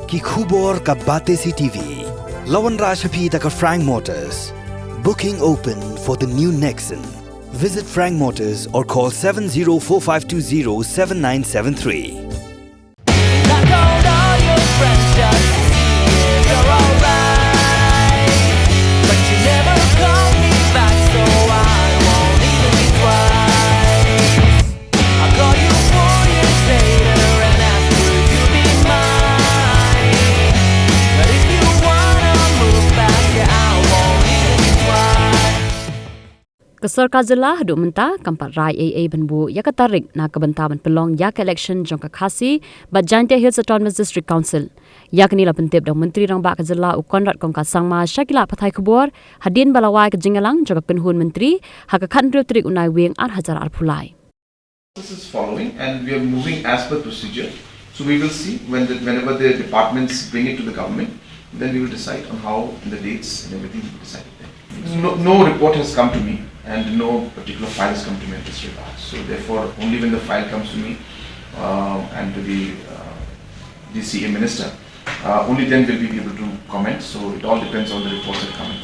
ki khubor ka bate si TV. Lawan Rashaphi taka Frank Motors. Booking open for the new Nexon. Visit Frank Motors or call 7045207973. Sorkar Zilla hadu menta kampat rai Eiei benbu ya Tarik na kebantaban Pynlong ya Elekshon jangka khasi ba Jante Hills Autonomous District Council ya kini la pentip dong menteri rang ba ka Zilla ukonrat kong ka sangma Shakila pathai khubor hadin balawai ke jingalang jangka penhun menteri haka khandro trik unai wing ar hajar ar phulai. This is following and we are moving as per procedure. So we will see whenever the departments bring it to the government, then we will decide on how the dates and everything will be decided. No report has come to me and no particular file has come to me in this regard. So therefore, only when the file comes to me and to the DCA minister, only then will we be able to comment. So it all depends on the reports that come in.